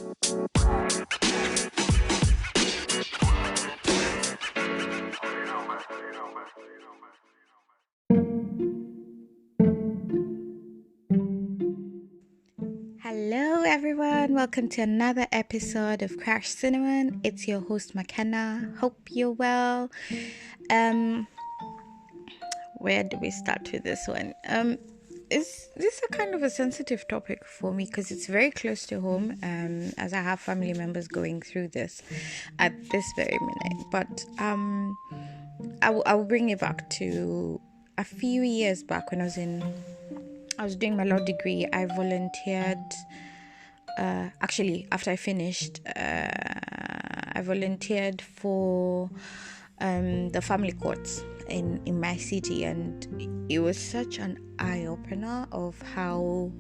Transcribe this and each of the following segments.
Hello, everyone. Welcome to another episode of Crash Cinnamon. It's your host, McKenna. Hope you're well. Um, where do we start with this one? Is this a kind of a sensitive topic for me because it's very close to home? As I have family members going through this at this very minute. But I will bring it back to a few years back when I was doing my law degree. I volunteered. Actually, after I finished, I volunteered for the family courts in my city, and it was such an eye opener of how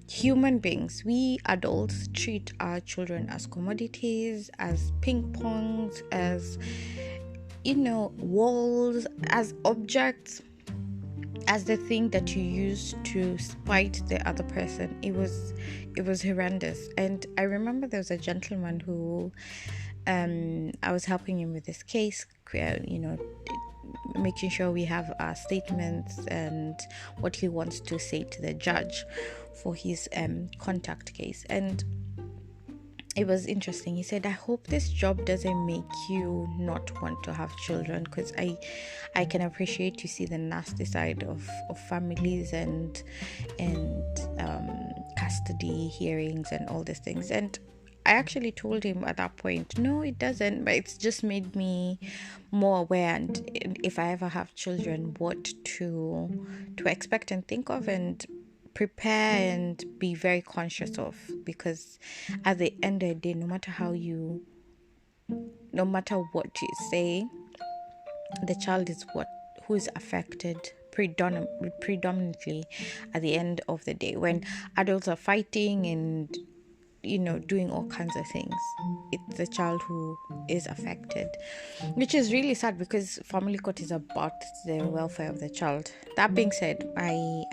human beings, we adults, treat our children as commodities, as ping pongs, as walls, as objects, as the thing that you use to spite the other person. It was horrendous. And I remember there was a gentleman who I was helping him with this case, making sure we have our statements and what he wants to say to the judge for his contact case. And it was interesting. He said, I hope this job doesn't make you not want to have children, because I can appreciate you see the nasty side of families and custody hearings and all these things. And I actually told him at that point, no, it doesn't, but it's just made me more aware, and if I ever have children, what to expect and think of and prepare and be very conscious of, because at the end of the day, no matter what you say, the child is who's affected predominantly at the end of the day. When adults are fighting and doing all kinds of things, it's the child who is affected, which is really sad, because family court is about the welfare of the child. That being said, I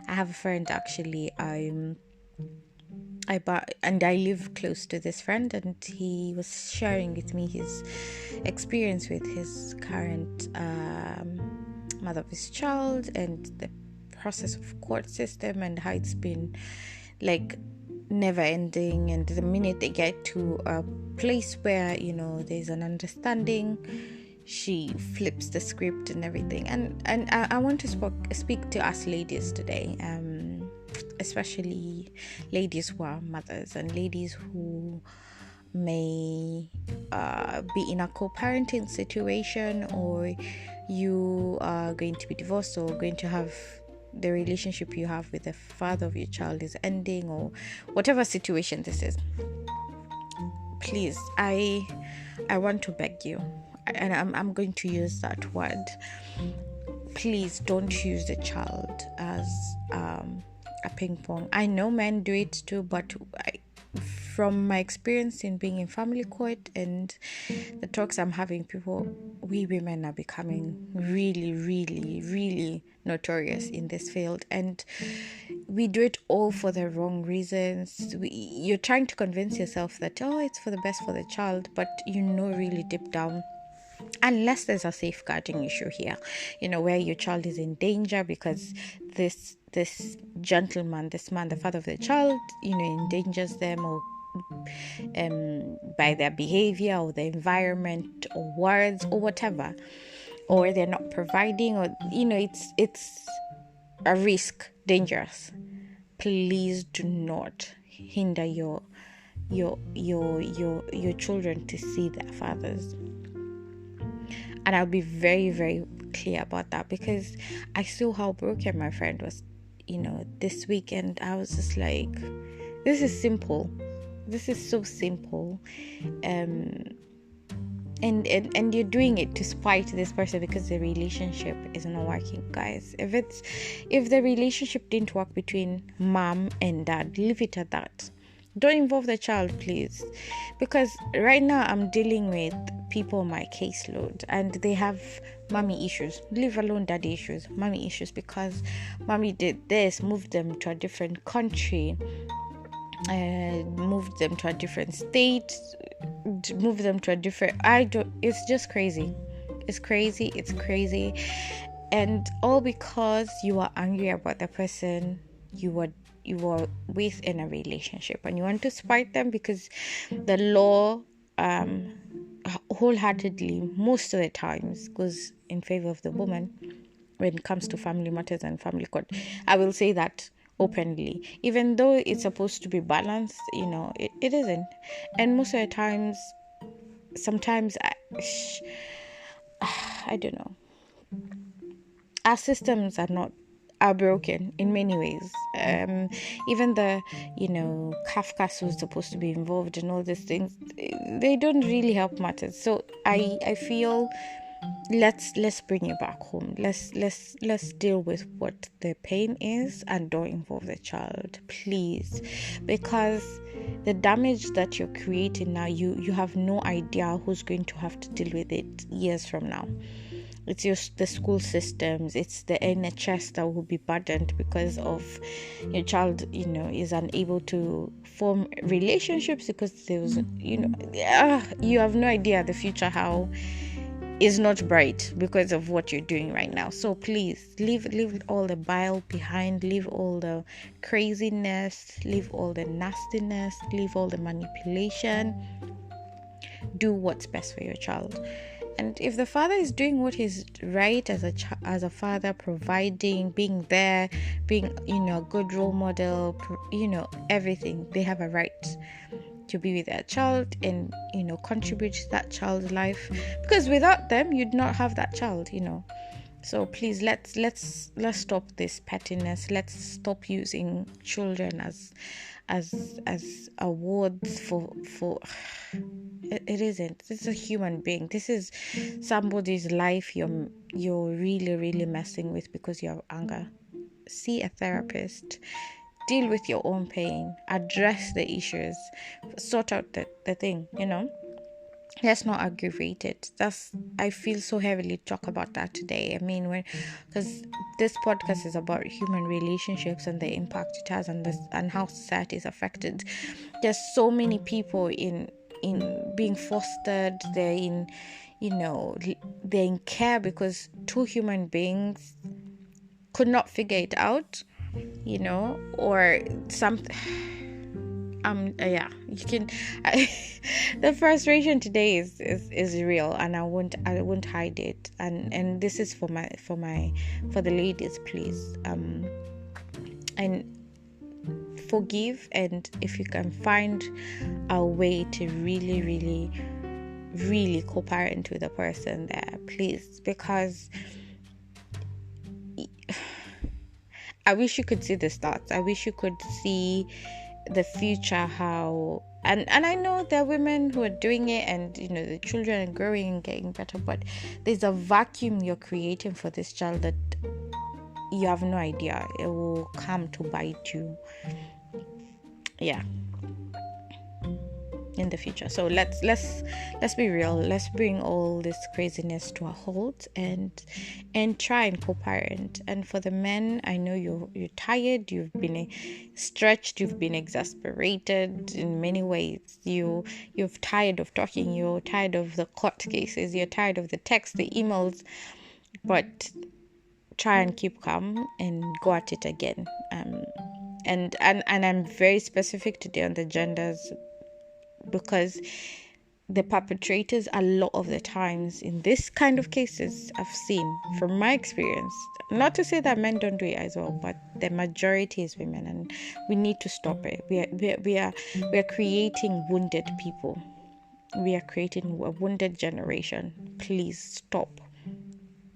have a friend, actually. I live close to this friend, and he was sharing with me his experience with his current mother of his child, and the process of court system, and how it's been like never ending. And the minute they get to a place where there's an understanding, she flips the script and everything. And I want to speak to us ladies today, especially ladies who are mothers, and ladies who may be in a co-parenting situation, or you are going to be divorced, or going to have the relationship you have with the father of your child is ending, or whatever situation this is. Please, I want to beg you, and I'm going to use that word. Please don't use the child as a ping pong. I know men do it too, but from my experience in being in family court and the talks I'm having, we women are becoming really, really, really notorious in this field, and we do it all for the wrong reasons. You're trying to convince yourself that, it's for the best for the child, but really deep down, unless there's a safeguarding issue here, where your child is in danger because this gentleman, this man, the father of the child, endangers them, or by their behavior or the environment or words or whatever, or they're not providing, or it's a risk, dangerous. Please do not hinder your children to see their fathers. And I'll be very, very clear about that, because I saw how broken my friend was, this weekend. I was just like, this is simple. This is so simple. And you're doing it to spite this person because the relationship is not working. Guys, if the relationship didn't work between mom and dad, leave it at that. Don't involve the child, please, because right now I'm dealing with people on my caseload, and they have mommy issues, leave alone daddy issues, mommy issues, because mommy did this, moved them to a different country, moved them to a different state, moved them to a different, it's just crazy. It's crazy. And all because you are angry about the person you were with in a relationship, and you want to spite them because the law wholeheartedly most of the times goes in favor of the woman when it comes to family matters and family court. I will say that openly, even though it's supposed to be balanced, it isn't. And most of the times, sometimes I don't know, our systems are broken in many ways. Even the Kafkas who's supposed to be involved in all these things, they don't really help matters. So I feel, let's bring it back home. Let's deal with what the pain is and don't involve the child, please, because the damage that you're creating now, you have no idea who's going to have to deal with it years from now. It's the school systems, it's the NHS that will be burdened because of your child, is unable to form relationships because there was, you have no idea the future how is not bright because of what you're doing right now. So please leave all the bile behind, leave all the craziness, leave all the nastiness, leave all the manipulation. Do what's best for your child. And if the father is doing what is right as a father, providing, being there, being a good role model, everything, they have a right to be with their child and contribute to that child's life, because without them you'd not have that child. So please, let's stop this pettiness. Let's stop using children as awards for it isn't. This is a human being. This is somebody's life you're really, really messing with because you have anger. See a therapist. Deal with your own pain. Address the issues. Sort out the thing, Let's not aggravate it. I feel so heavily talk about that today. I mean, because this podcast is about human relationships and the impact it has and how society is affected. There's so many people in being fostered. They're in they're in care because two human beings could not figure it out, or something. You can. The frustration today is real, and I won't hide it. And this is for the ladies, please. And forgive, and if you can find a way to really, really, really co-parent with the person there, please, because I wish you could see the stats. I wish you could see the future, how and I know there are women who are doing it, and the children are growing and getting better, but there's a vacuum you're creating for this child that you have no idea. It will come to bite you in the future. So let's be real. Let's bring all this craziness to a halt and try and co-parent. And for the men, I know you're tired, you've been stretched, you've been exasperated in many ways. You're tired of talking, you're tired of the court cases, you're tired of the texts, the emails, but try and keep calm and go at it again. And I'm very specific today on the genders, because the perpetrators, a lot of the times in this kind of cases, I've seen from my experience, not to say that men don't do it as well, but the majority is women, and we need to stop it. We are creating wounded people. We are creating a wounded generation. Please stop.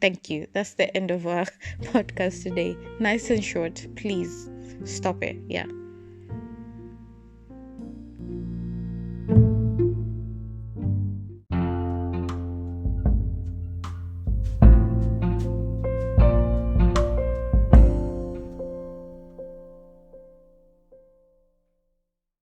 Thank you. That's the end of our podcast today. Nice and short. Please stop it. Yeah.